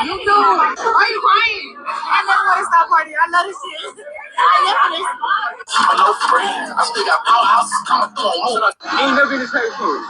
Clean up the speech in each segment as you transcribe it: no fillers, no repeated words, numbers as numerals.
You do. Why are you crying? I never want to stop partying. I love this shit. I live for this. No friends. I still got powerhouses coming through. You ain't never been to Taylor food.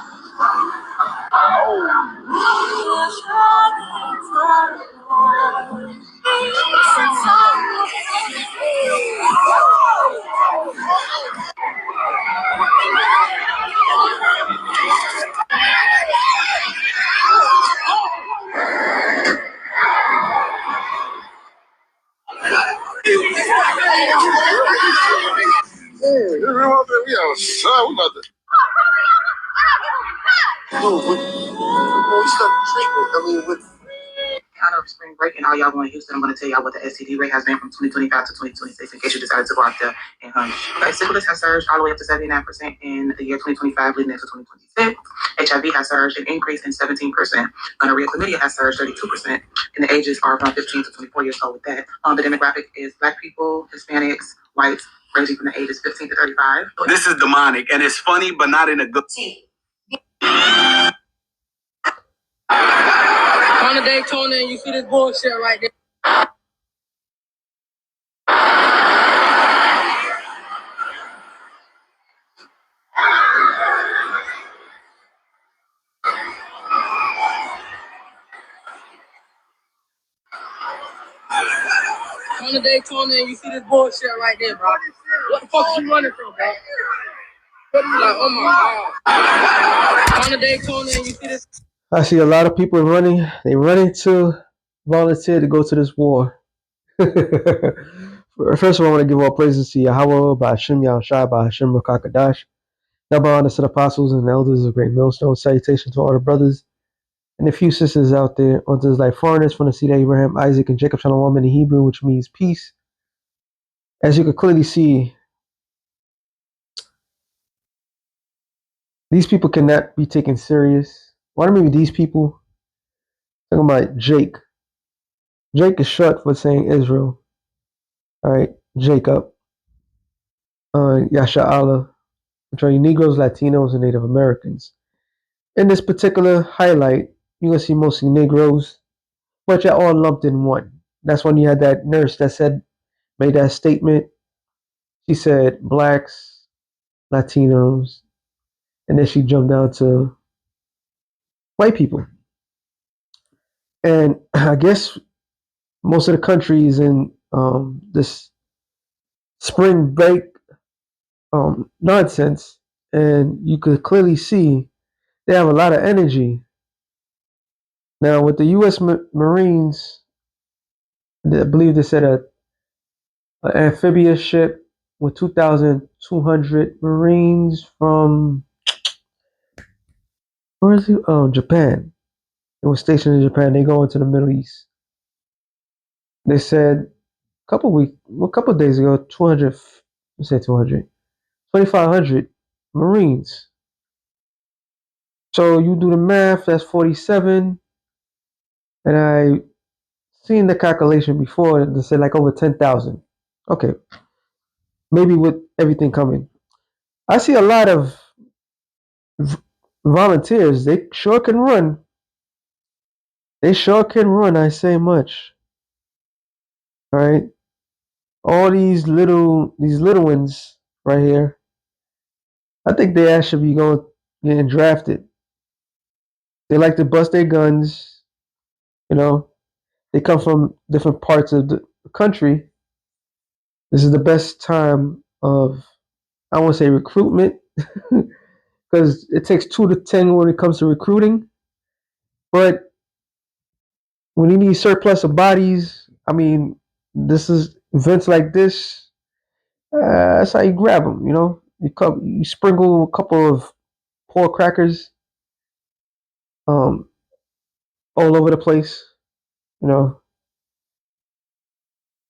We about to. Dude, when we start treatment, I mean, with out of spring break and all y'all going to Houston, I'm going to tell y'all what the STD rate has been from 2025 to 2026 in case you decided to go out there and hunt. Okay, syphilis has surged all the way up to 79% in the year 2025 leading into 2026. HIV has surged and increased in 17%. Gonorrhea chlamydia has surged 32%, and the ages are from 15 to 24 years old with that. The demographic is Black people, Hispanics, whites, ranging from the ages 15 to 35. This is demonic, and it's funny, but not in a good... On the Daytona, and you see this bullshit right there. On the Daytona, and you see this bullshit right there, bro. What the fuck is you running from, bro? What are you like? Oh my god. On the Daytona, and you see this. I see a lot of people running. They running to volunteer to go to this war. First of all, I want to give all praises to Yahweh, by Hashem Yahushua, by Hashem Rakakadash. Now, by honor to the apostles and elders of Great Millstone. Salutation to all the brothers and a few sisters out there. On this like foreigners from the seed of Abraham, Isaac, and Jacob, Shalom in the Hebrew, which means peace. As you can clearly see, these people cannot be taken serious. Why do I mean these people? Talking about Jake. Jake is short for saying Israel. All right, Jacob. Yasha Allah. Which are Negroes, Latinos, and Native Americans. In this particular highlight, you're going to see mostly Negroes, but you're all lumped in one. That's when you had that nurse that made that statement. She said blacks, Latinos, and then she jumped down to white people. And I guess most of the countries in this spring break nonsense, and you could clearly see they have a lot of energy. Now, with the U.S. Marines, I believe they said an amphibious ship with 2,200 Marines from, where is it? Oh, Japan. It was stationed in Japan. They go into the Middle East. They said a couple of days ago, 2,500 Marines. So you do the math, that's 47. And I seen the calculation before, they said like over 10,000. Okay. Maybe with everything coming. I see a lot of volunteers. They sure can run. They sure can run, I say much. All right. All these little ones right here. I think they actually be getting drafted. They like to bust their guns. You know, they come from different parts of the country. This is the best time of, I won't say recruitment, because it takes 2 to 10 when it comes to recruiting. But when you need surplus of bodies, I mean, this is events like this. That's how you grab them. You know, you sprinkle a couple of pork crackers, all over the place. You know,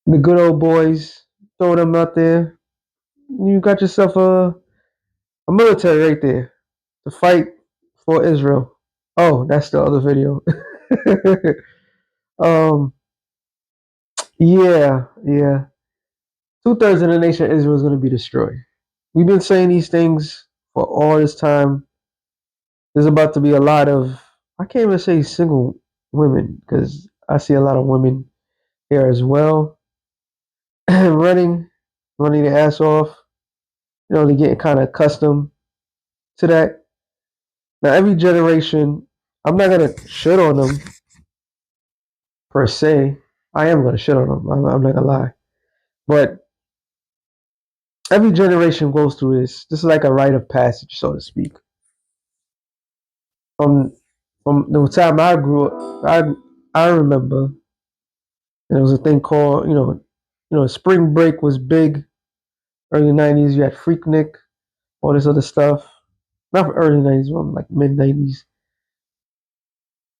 the good old boys, throw them out there. You got yourself a military right there to fight for Israel. Oh, that's the other video. Yeah. 2/3 of the nation of Israel is going to be destroyed. We've been saying these things for all this time. There's about to be a lot of, I can't even say single women, because I see a lot of women here as well, running, running their ass off. You know, they're getting kind of accustomed to that. Now, every generation, I'm not gonna shit on them per se. I am gonna shit on them. I'm not gonna lie, but every generation goes through this. This is like a rite of passage, so to speak. From from the time I grew up, I remember there was a thing called spring break was big. Early '90s, you had Freaknik, all this other stuff. Not for early '90s, but like mid '90s.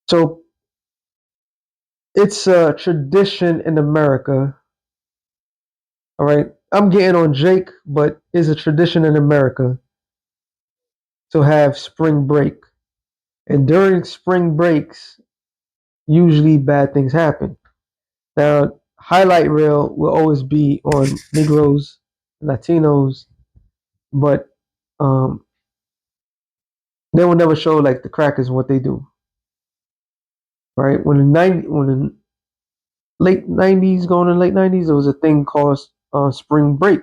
So it's a tradition in America. All right, I'm getting on Jake, but it's a tradition in America to have spring break. And during spring breaks, usually bad things happen. Now, highlight reel will always be on Negroes, Latinos, but um, they will never show like the crackers and what they do. Right? When the late '90s, going to late '90s, there was a thing called spring break.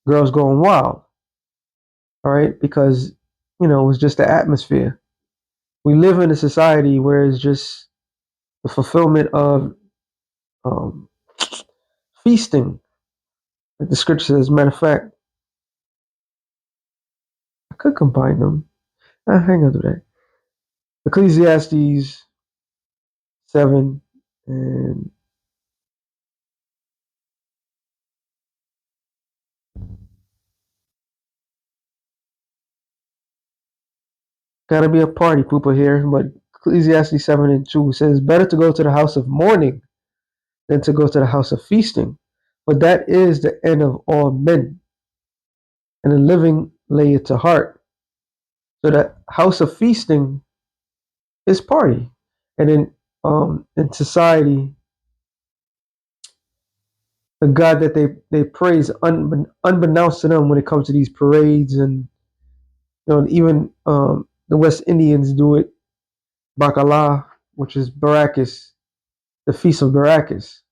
Girls going wild. All right, because it was just the atmosphere. We live in a society where it's just the fulfillment of um, feasting. Like the scripture says, as a matter of fact, I could combine them. Hang on to that. Ecclesiastes 7 and gotta be a party pooper here, but Ecclesiastes 7 and 2 says, better to go to the house of mourning than to go to the house of feasting. But that is the end of all men, and the living lay it to heart. So that house of feasting is party. And in society, the God that they praise unbeknownst to them when it comes to these parades, and even the West Indians do it, Bacala, which is Baracus, the Feast of Baracus.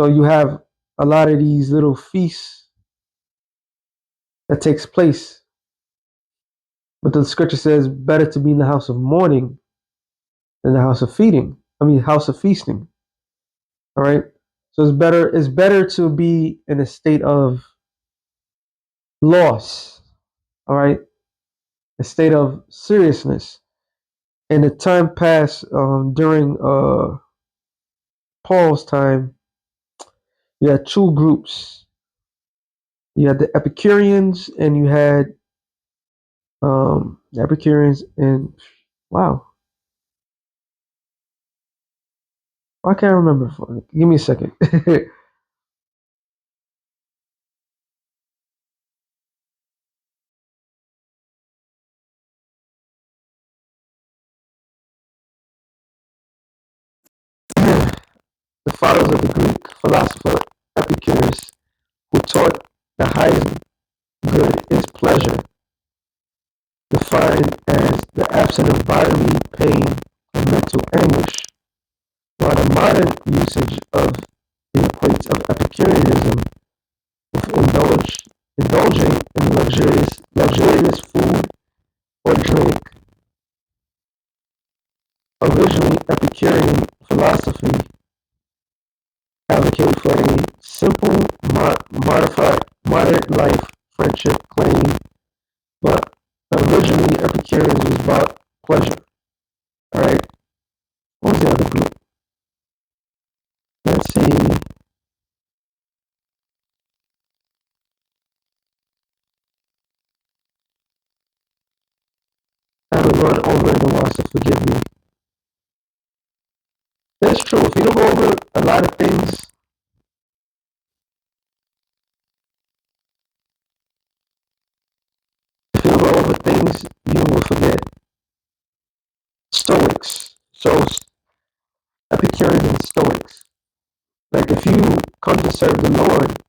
So you have a lot of these little feasts that takes place. But the scripture says better to be in the house of mourning than the house of feeding. I mean house of feasting. All right. So it's better to be in a state of loss. All right. A state of seriousness. And the time passed during Paul's time, you had two groups. You had the Epicureans and you had the Epicureans and wow, I can't remember. Give me a second. The followers of the Greek philosopher Epicurus, who taught the highest good is pleasure, defined as the absence of bodily pain and mental anguish, while the modern usage of the equates of Epicureanism with indulging in luxurious food or drink. Originally, Epicurean philosophy advocated for a simple, moderate life, friendship, claim, but originally Epicureans was about pleasure. All right. What was the other group? Let's see. I haven't run over in a while, so forgive me. That's true. If you don't go over a lot of things, if you don't go over things, you will forget. Stoics. So Epicureans and Stoics. Like if you come to serve the Lord,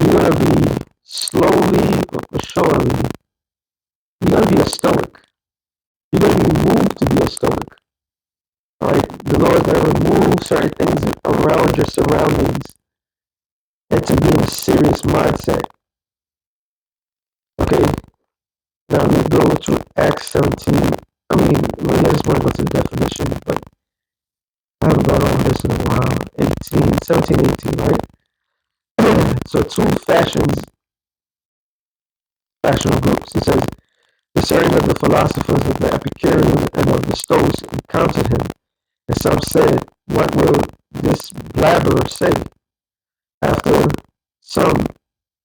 you're gonna be slowly but surely. You're gonna be a Stoic. You're gonna be moved to be a Stoic. All right. the Lord is going to remove certain things around your surroundings and to be in a serious mindset. Okay, now let me go to Acts 17. I just want to go to the definition, but I haven't gone over this in a while. 17, 18, right? So two factional groups. It says, discerning of the philosophers of the Epicureans and of the Stoics encountered him, and some said, what will this blabberer say? After some,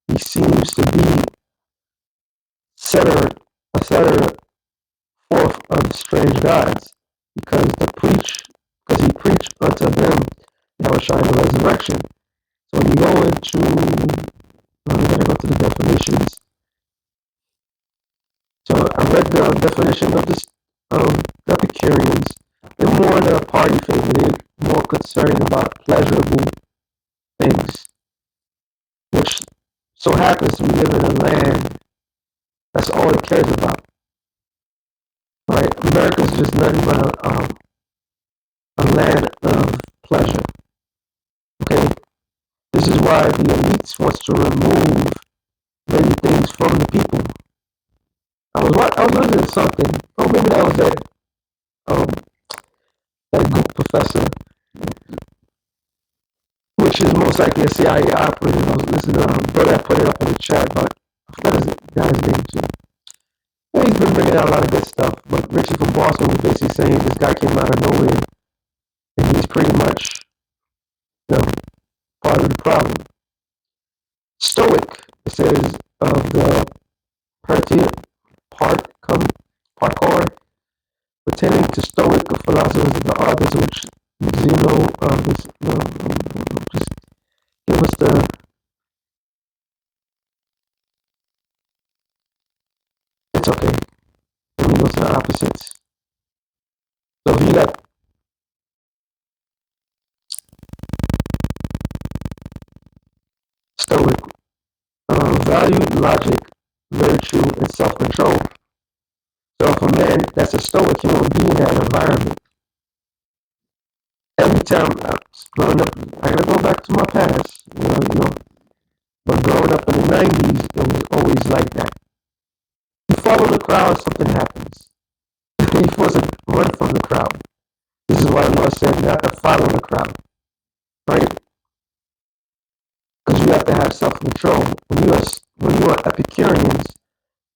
he seems to be a setter forth of strange gods, because he preached unto them Yahweh the resurrection. So when you go into, I'm going to go to the definitions. So I read the definition of this the Epicureans. They're more in a party favor. They're more concerned about pleasurable things, which so happens we live in a land that's all it cares about. Right? America's just nothing but a land of pleasure. Okay? This is why the elites wants to remove many things from the people. I was listening to something. Oh, maybe that was um that good professor, which is most likely a CIA operative. I was listening to brother put it up in the chat, but I forgot his guy's name too. Well, he's been bringing out a lot of good stuff, but Richie from Boston was basically saying this guy came out of nowhere, and he's pretty much, you know, part of the problem. Stoic, it says, of the Parkour, pertaining to Stoic philosophers of the authors, which Zeno, just give us the, it's okay. Let me go to the opposites. So if you got Stoic, valued logic, virtue, and self-control. So if a man that's a Stoic, he won't be in that environment. Every time I was growing up, I gotta go back to my past, but growing up in the 90s, it was always like that. You follow the crowd, something happens. You're supposed to run from the crowd. This is why the Lord said not to follow the crowd, right? Because you have to have self-control. When you are Epicureans,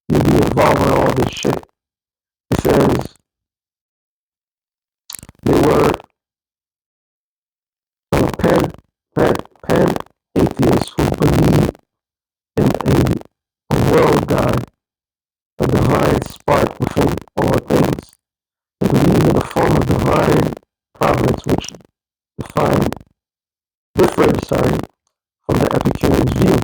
you'll be involved in all this shit. It says they were pan-atheists who believe in a world God, a divine spark within all things. They believe in a form of divine providence which differed from the Epicureans' view.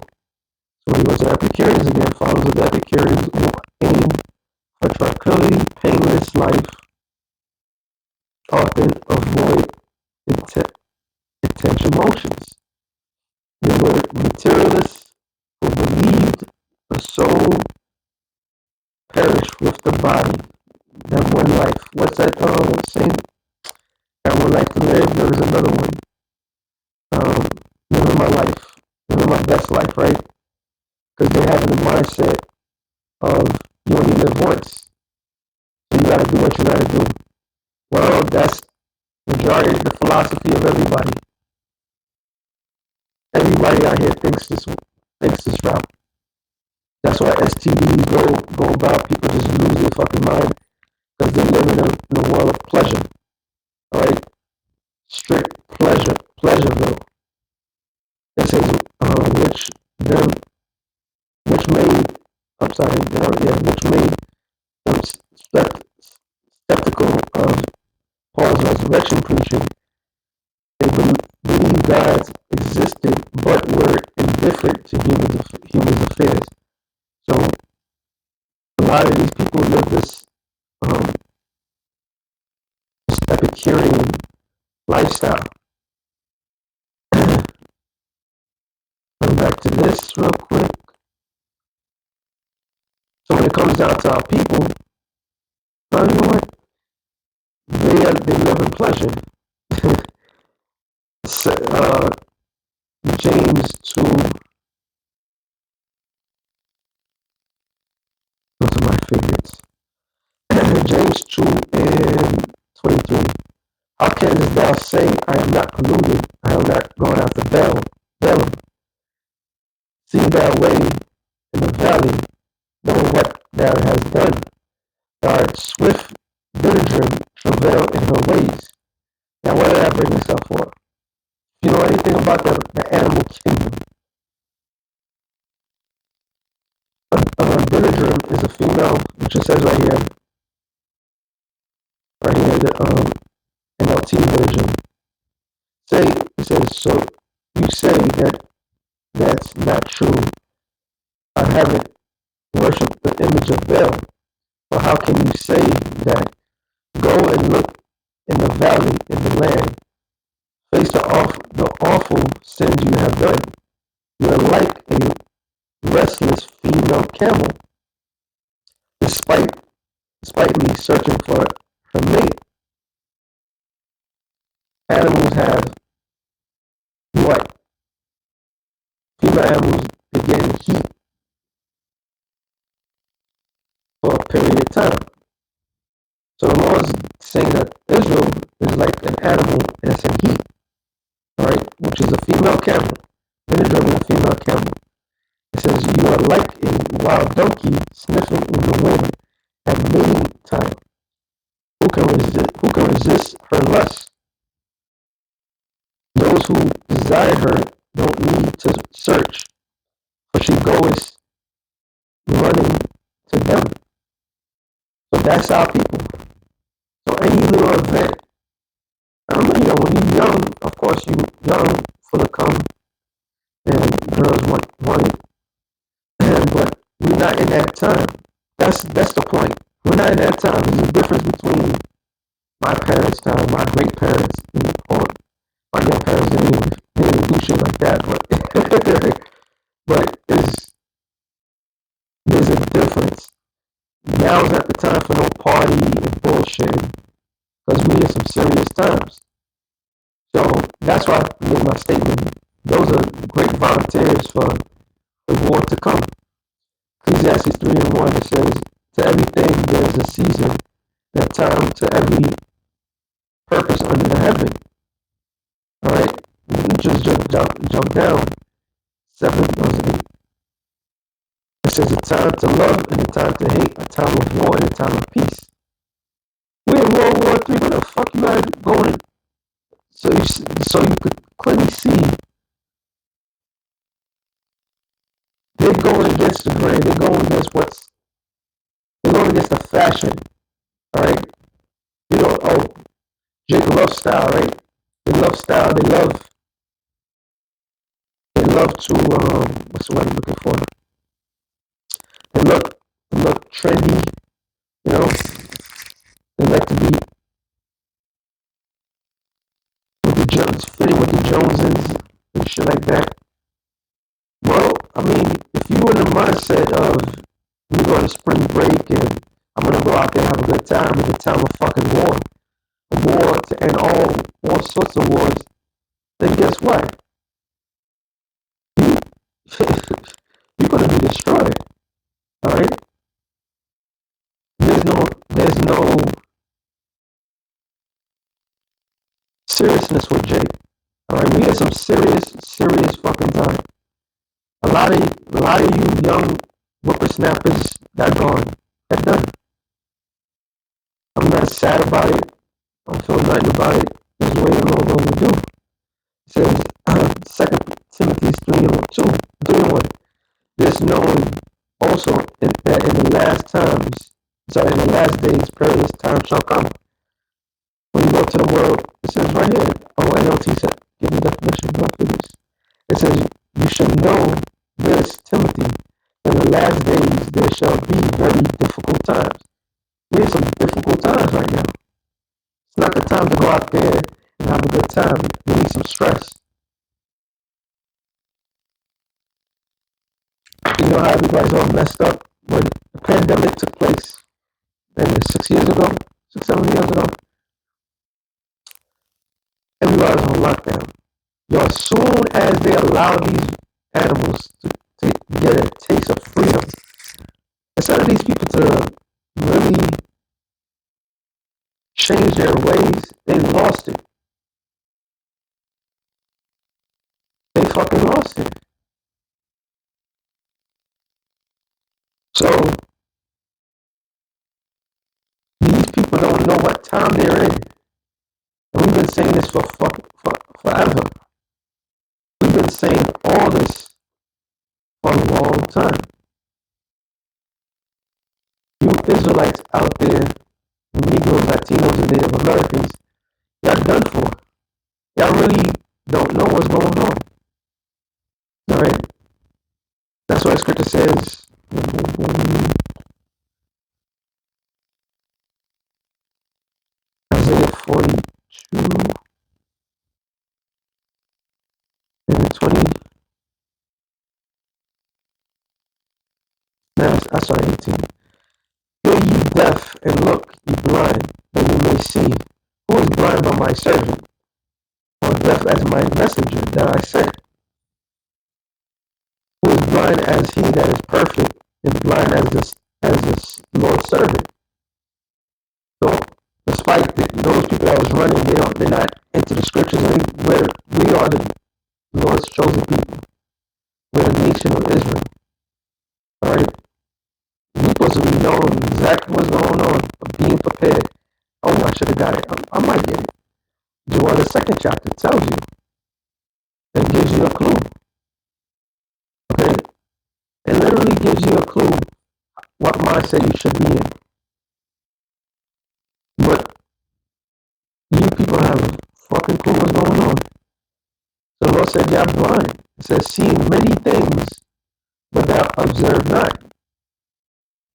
So when he was an Epicureans again, followers of the Epicureans who aim for tranquility, painless life, often avoid intense emotions. They were materialists who believed the soul perished with the body. That one life. What's that saying? That one life to live. There is another one. Living my life. Living my best life, right? Because they have the mindset of you only live once. So you gotta do what you gotta do. Well, that's majority of the philosophy of everybody. Everybody out here thinks this route. That's why STDs go about people just lose their fucking mind because they live in a world of pleasure. Alright? Strict Pleasureville. It says which made them skeptical of Paul's resurrection preaching. They believed gods existed but were indifferent to humans' affairs. So a lot of these people live this Epicurean lifestyle. Going back to this real quick. So when it comes down to our people, well, you know what? They live in pleasure. uh, James 2, those are my favorites. James 2 and 23. How canst thou say, I am not polluted, I am not gone after Balaam? See thy way in the valley, know what thou hast done. Thou art swift, diligent, travail in her ways. Now, what did I bring this up for? You know anything about the animal kingdom? A diligent is a female, which it says right here, the NLT version. It says, so you say that that's not true. I haven't worshipped the image of Baal. But how can you say that? Go and look in the valley in the land. Face the awful sins you have done. You are like a restless female camel, despite me searching for her mate. Animals have what? Female animals begin heat for a period of time. So the Lord is saying that Israel is like an animal that's in heat, right? Which is a female camel. Israel is a female camel. It says, you are like a wild donkey sniffing in the wind at mating time. Who can resist her lust? Those who desire her don't need to search, for she goes running to them. So that's our people. So any little event, I don't know, when you're young, of course you're young, full of cum, and girls want it, but we're not in that time. That's the point. We're not in that time. There's a difference between my parents' time, my great parents, or my grandparents didn't do shit like that, but there's a difference. Now is not the time for no party and bullshit, because we in some serious times. So that's why I made my statement. Those are great volunteers for the war to come. Ecclesiastes 3 and 1, it says, to everything there is a season, and a time to every purpose under the heaven. Alright? Just jump down. 7, it says a time to love and a time to hate, a time of war and a time of peace. We're in World War III. Where the fuck you guys going? So you could clearly see they're going against the grain. They're going against the fashion. All right. Jake loves style, right? They love style. They love to what's the word I'm looking for? They look trendy. You know, they like to be with the Jones, fitting with the Joneses and shit like that. Well, I mean, if you were in the mindset of you go to spring break and I'm gonna go out there and have a good time at the time of fucking war, a war to end all sorts of wars, then guess what? You you're gonna be destroyed. All right. There's no seriousness with Jake. All right, we had some serious fucking time. A lot of you young whippersnappers that gone, that done. I'm not sad about it. I don't feel nothing about it. There's a way the Lord knows to do. It says 2 Timothy 3 and 2, 3 and 1. This knowing also that in the in the last days, perilous time shall come. When you go to the world, it says right here, NLT said, give the definition, don't do this. It says, you should know this, Timothy, in the last days there shall be very difficult times. We have some difficult times right now. It's not the time to go out there and have a good time. We need some stress. You know how everybody's all messed up when the pandemic took place, and 6 years ago, 6, 7 years ago. as soon as they allow these animals to get a taste of freedom, instead of these people to really change their ways, they lost it. They fucking lost it. So these people don't know what time they're in. And we've been saying this for forever. We've been saying all this for a long time. You Israelites out there, Negroes, Latinos, and Native Americans, y'all done for. Y'all really don't know what's going on. Alright? That's why the scripture says, Isaiah 42 and 20. Now, I started 18. Hear ye deaf, and look ye blind, that ye may see. Who is blind but my servant, or deaf as my messenger that I sent? Who is blind as he that is perfect, and blind as the Lord's servant? So, despite those people that was running, they're not into the scriptures. We are the Lord's chosen people. We're the nation of Israel. All right, we're supposed to be knowing exactly what's going on, being prepared. Oh, I should have got it. I might get it. Joel, the second chapter tells you and gives you a clue. Okay, it literally gives you a clue what mindset you should be in. But you people have a fucking clue what's going on. The Lord said, "Y'all blind." It says, "Seeing many things, but thou observe not.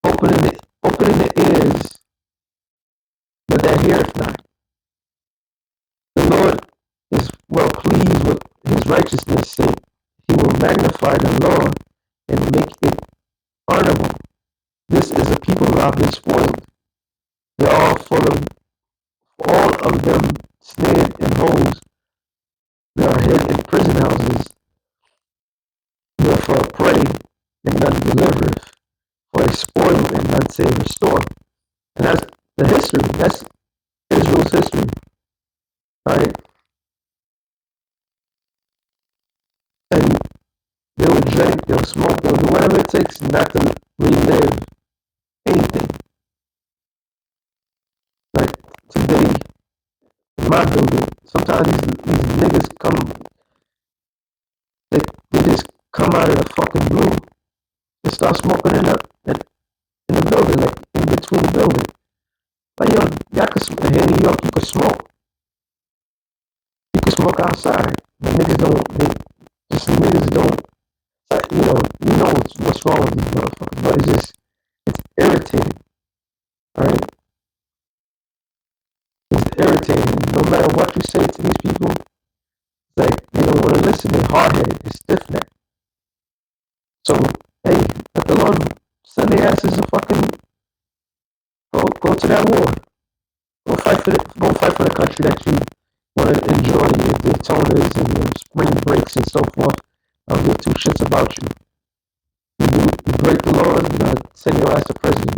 Opening the ears, but thou heareth not." The Lord is well pleased with his righteousness, and he will magnify the law and make it honorable. This is a people who have been spoiled. They're all of them snared in holes. They are hid in prison houses. They are for a prey, and none delivereth, for a spoil, and none save restore. And that's the history. That's Israel's history. Right? And they will drink, they'll smoke, they'll do whatever it takes not to relive anything. Like today, in my building, sometimes these niggas they just come out of the fucking blue and start smoking in the building, like in between the building. Like, yo, y'all could smoke here in New York, you could smoke. You could smoke outside. The niggas don't, niggas don't, like, you know what's wrong with these motherfuckers, but it's irritating, right? It's irritating. No matter what you say to these people, it's like, they don't want to listen. They're hard-headed. They're stiff-necked. So, hey, let the Lord send their asses to fucking go to that war. Go fight for the country that you want to enjoy, your Daytonas and your spring breaks and so forth. I don't give two shits about you. You break the law, you're going to send your ass to prison.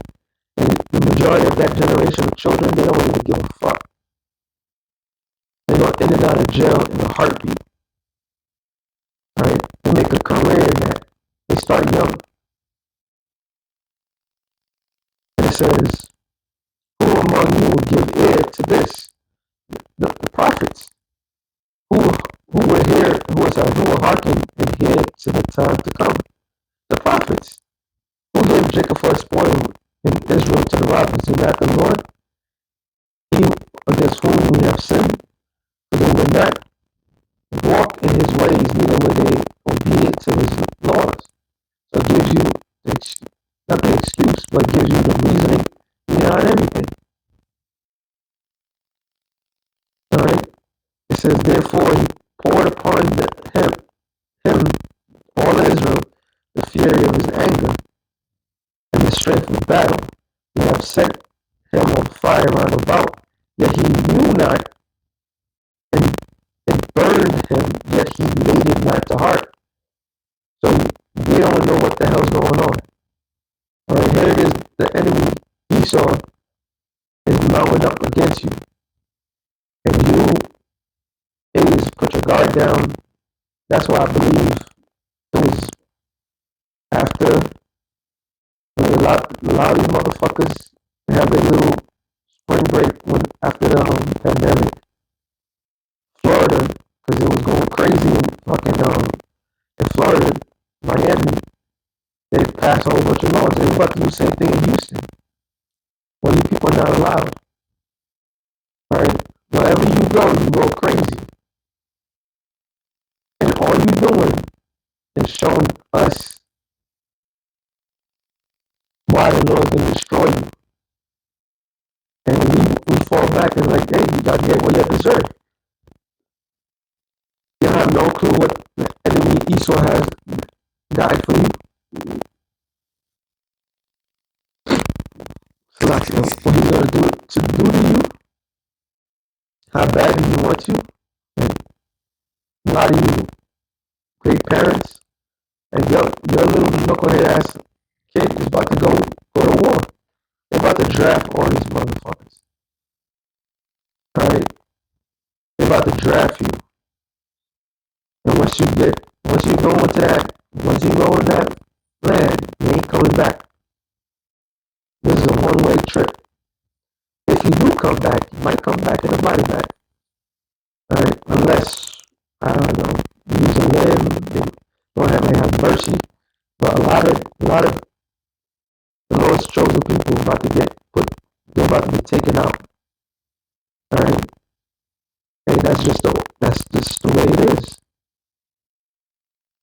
And the majority of that generation of children, they don't even give a fuck. They're going to in and out of jail in a heartbeat. Right? They make a career in that. They start young. And it says, who among you will give ear to this? The prophets. Who will hearken and hear to the time to come? The prophets. Who gave Jacob for a spoil in Israel to the robbers? Is not the Lord? He against whom we have sinned? For they would not walk in his ways, neither were they obedient to his laws. So it gives you not the excuse, but gives you the reasoning behind everything. Alright? It says, therefore he poured upon him, all Israel, the fury of his anger and the strength of battle. We have set him on fire round about, yet he knew not, and burned him, yet yet he laid it not to heart. So they don't know what the hell's going on. All right, here it is. The enemy, Esau, is mounting up against you. And you is put your guard down. That's why I believe it was after a lot of these motherfuckers have their little spring break when after the pandemic. Florida, because it was going crazy in fucking in Florida, Miami, they passed a whole bunch of laws. They were about to do the same thing in Houston. Well, you people are not allowed. Right? Wherever you go crazy. And all you're doing is showing us why the Lord's gonna destroy you. And we fall back and like, hey, you gotta get what you deserve. You have no clue what the enemy Esau has died for you. So like, what he's gonna do to you, how bad do you want to? And a lot of you great parents and your little knucklehead ass kid is about to go to war. They're about to draft all these motherfuckers. Alright? They're about to draft you. And once you go in that land, you ain't coming back. This is a one-way trip. If you do come back, you might come back in a body bag. Alright? Unless, I don't know, you use a limb, Lord have mercy. But a lot of the Lord's chosen people are about to they're about to be taken out. Alright? And that's just the way it is.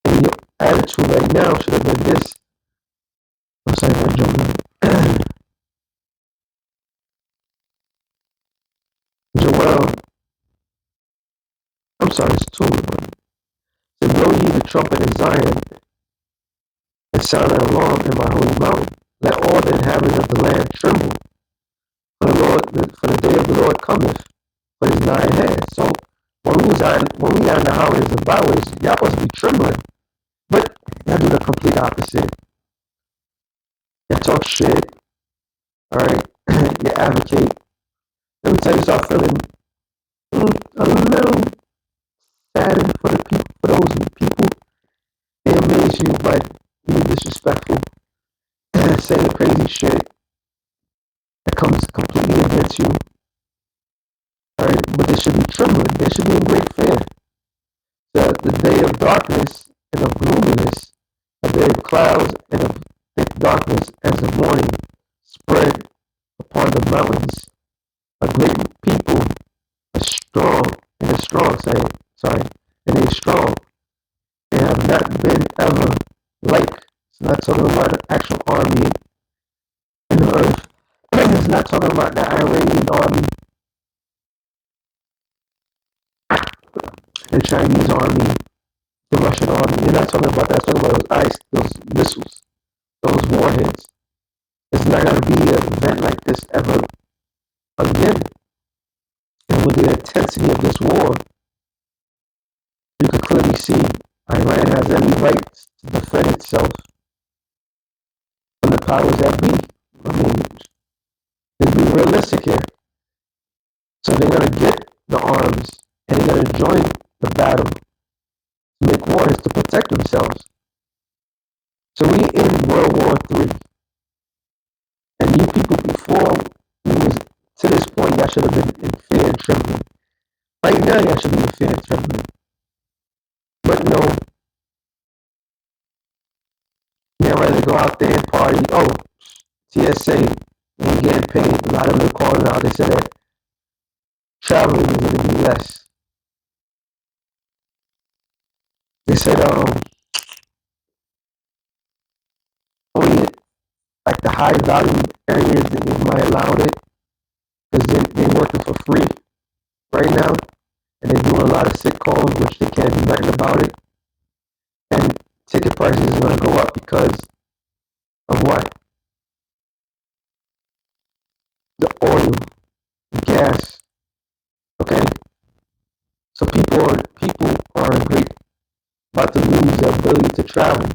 And your attitude right now should have been this. I'm sorry for jumping. Joel, I'm sorry, it's 2 of them. So blow ye the trumpet in Zion, and sound an alarm in my holy mountain. Let all the inhabitants of the land tremble. For the day of the Lord cometh, for it is nigh at hand. So when we are in the highways and byways, y'all supposed to be trembling. But y'all do the complete opposite. Y'all talk shit. Alright? You advocate. Let me tell you, start feeling a little saddened for those people. They amaze you by being disrespectful and saying crazy shit that comes completely against you. Alright? But they should be trembling. They should be in great fear. The day of darkness and of gloominess, a day of clouds and of thick darkness as the morning spread upon the mountains. A great people, a strong, and a strong. They have not been ever like. It's not talking about an actual army in the earth. It's not talking about the Iranian army, the Chinese army, the Russian army. You're not talking about that. It's talking about those missiles, those warheads. It's not going to be an event like this ever again. And with the intensity of this war, you can clearly see Iran has every right to defend itself from the powers that be. I mean, let's be realistic here. So they're going to get the arms and they're going to join the battle to make wars to protect themselves. So we in World War III. And you people before we was to this point, y'all should have been in fear and trembling. Right now, y'all should be in fear and trembling. But no, they'd rather go out there and party. Oh, TSA ain't getting paid. A lot of them are calling out. They said that traveling is going to be less. They said only like the high value areas that they might allow it because they're working for free right now and they're doing a lot of sick calls which they can't do nothing about it. And ticket prices is going to go up because of what? The oil, the gas. Okay, so people are in great travel.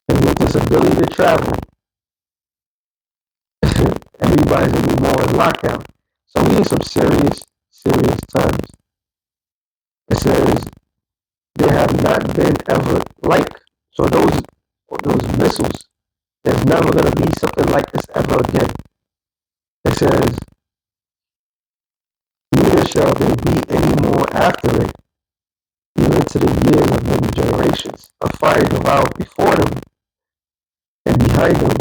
And with this ability to travel, everybody's gonna be more in lockdown. So we in some serious, serious times. It says there have not been ever like so those missiles. There's never gonna be something like this ever again. It says neither shall there be any more after it, even to the years of many generations. A fire devoured before them, and behind them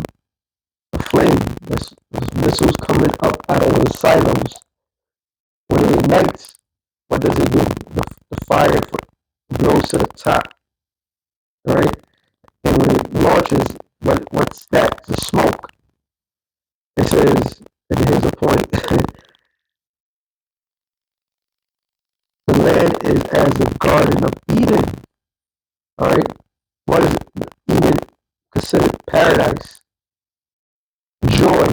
a flame. There's missiles coming up out of those silos. When it ignites, what does it do? The fire goes to the top, right? And when it launches, what's that? The smoke. It says, and here's the point: the land is as the Garden of Eden. All right, what is it? Eden considered paradise, joy,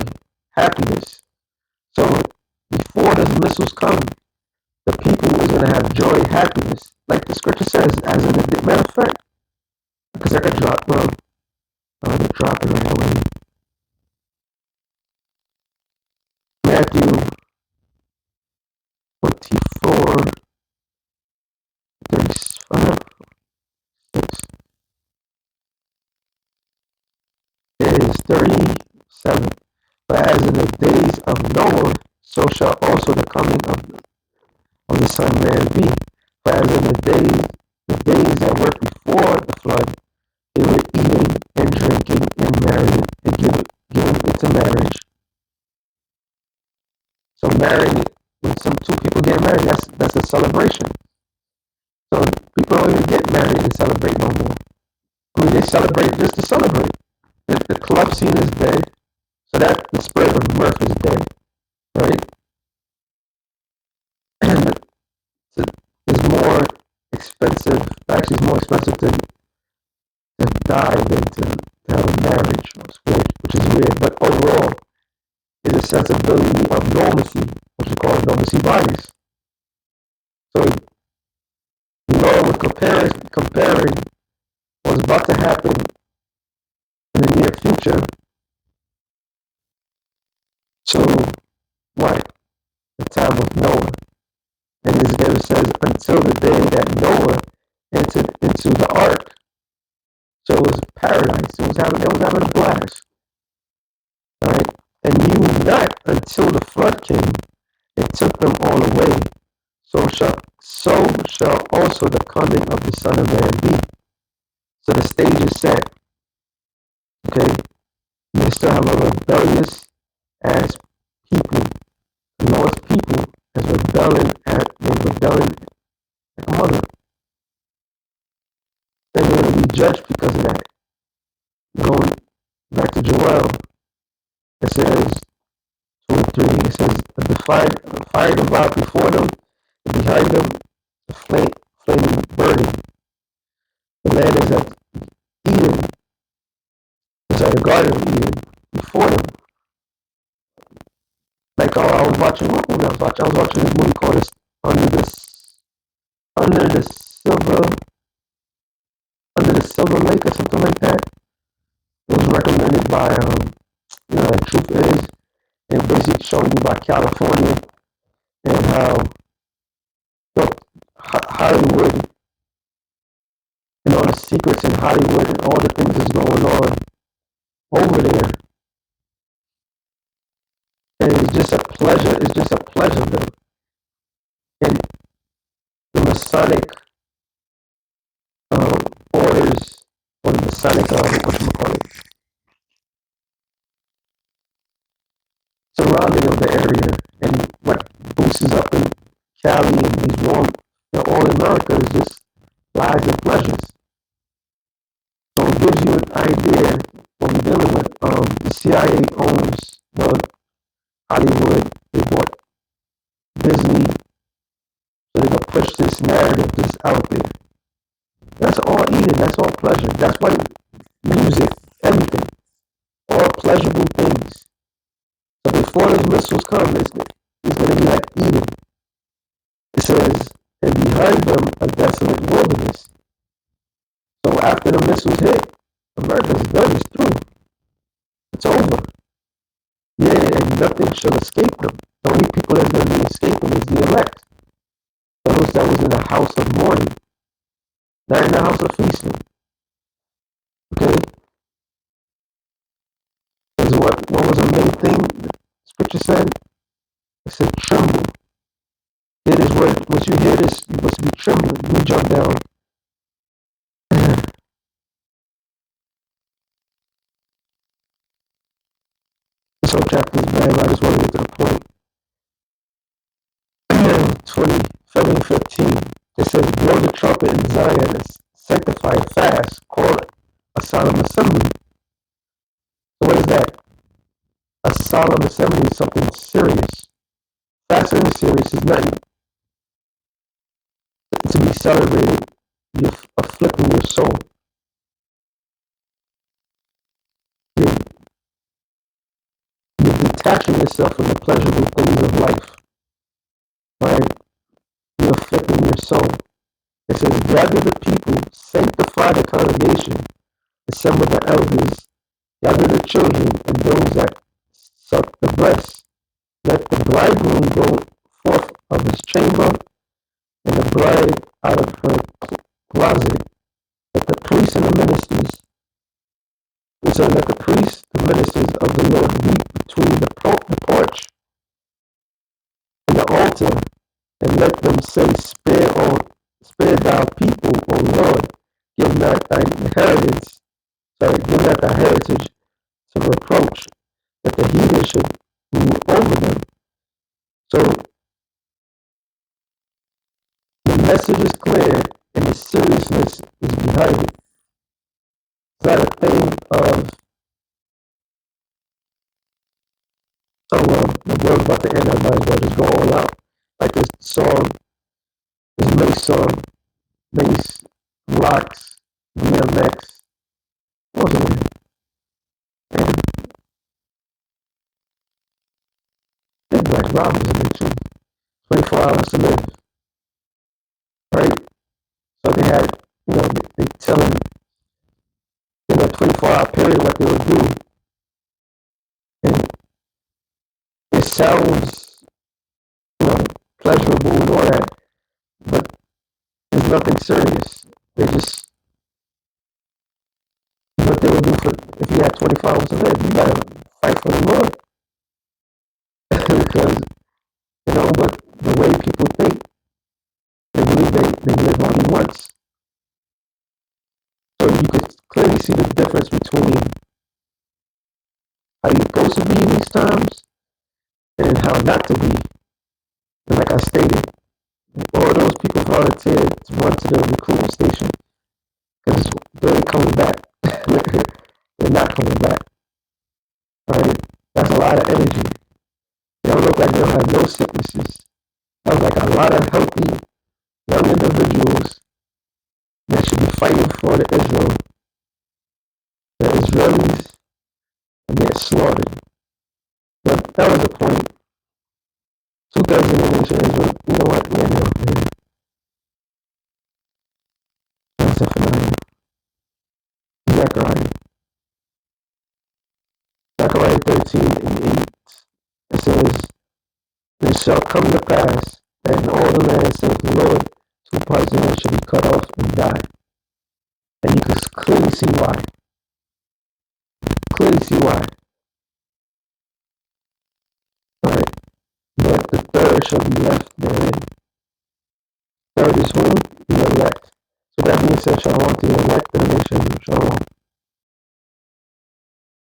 happiness. So before those missiles come, the people is gonna have joy, happiness, like the scripture says. As in a matter of fact, because I could drop, bro. I'm gonna drop it right away. Matthew 24, 35, 6. It is 37. But as in the days of Noah, so shall also the coming of the Son of Man be. For as in the days that were before the flood, they were eating and drinking and marrying and giving into marriage. So marrying, when some two people get married, that's a celebration. So people don't even get married and celebrate no more. I mean, they celebrate just to celebrate. The club scene is dead, so that the spirit of mirth is dead, right? And it's more expensive. Actually, it's more expensive to die than to have a marriage, which is weird. But overall, it's a sensibility of normalcy, what you call normalcy bias. So, we're comparing what's about to happen in the near future to what? The time of Noah. And this again says, until the day that Noah entered into the ark. So it was paradise. It was having a blast. Right? And knew not until the flood came, it took them all away. So shall also the coming of the Son of Man be. So the stage is set. Okay? You still have a rebellious as people. Lost people as rebelling like a mother. And they're going to be judged because of that. Going back to Joel, it says 23, it says the fire devoured before them, and behind them the flaming burning. The land is at Eden, it's at the Garden of Eden before them. Like I was watching what movie I was watching? I was watching this movie called Under the Silver Under the Silver Lake or something like that. It was recommended by like Truth Is. It basically showing you about California and how Hollywood and all the secrets in Hollywood and all the things that's going on over there. And it's just a pleasure. It's just a pleasure, though. And the Masonic orders, or the Masonic, whatchamacallit, surrounding of the area, and what boosts up in Cali and these warm, all America is just lives and pleasures. So it gives you an idea what we're dealing with. The CIA owns Hollywood. They bought Disney, so they can push this narrative just out there. That's all eating. That's all pleasure. That's why music, everything, all pleasurable things. So before those missiles come, it's going to be like eating. It says, and behind them a desolate wilderness. nothing shall escape them. The only people that's going to be escaping is the elect. Those that was in the house of mourning, not in the house of feasting. Okay? Because what was the main thing the scripture said? It said tremble. It is what once you hear this, you must be trembling. You jump down. This whole chapter is bad. I just want to get to the point. 27 and 15. It says, blow the trumpet in Zion, sanctify it fast, call it a solemn assembly. So what is that? A solemn assembly is something serious. Fasting and serious is nothing to be celebrated. You're afflicting your soul. You're, you're detaching yourself from the pleasurable things of life. Right? You're afflicting your soul. It says, gather the people, sanctify the congregation, assemble the elders, gather the children and those that suck the breast. Let the bridegroom go forth of his chamber, and the bride out of her closet. Let the priests and the ministers, let the priests, the ministers of the Lord weep between the porch and the altar, and let them say, spare thou people, O Lord, give not thy inheritance, give not thy heritage to reproach, that the heathen should rule over them. So the message is clear, and the seriousness is behind it. It's not a thing of, oh well, the world's about to end, I might as well just go all out. Like this song, this Mace song, Mace, Rocks, DMX, what was it? And I think like Rob was in it too. 24 hours to live, right? So they had, they telling in a 24-hour period what they would do. And it sounds, pleasurable and all that, but there's nothing serious. They just, what they would do for, if you had 24 hours to live, you gotta fight for the Lord. Because, but the way people think, they believe they live only once. So you could clearly see the difference between how you're supposed to be in these times and how not to be. And like I stated, all those people volunteered to run to the recruitment station because they ain't coming back. They're not coming back. Right? That's a lot of energy. They don't look like they'll have no sicknesses. Sounds like a lot of healthy young individuals that should be fighting for the Israel. The Israelis and get slaughtered. But that was the point. 2/3 of the nation Israel. You know what? Yeah, no, man. That's a phenomenon. Zechariah. Zechariah 13:8. It says, it shall come to pass that in all the land, saith the Lord, 2 parts of it shall be cut off and die. And you can clearly see why. Clearly see why. Alright. But the third shall be left therein. Third is whom? The elect. So that being said, shalom to the elect of the nation. Shalom.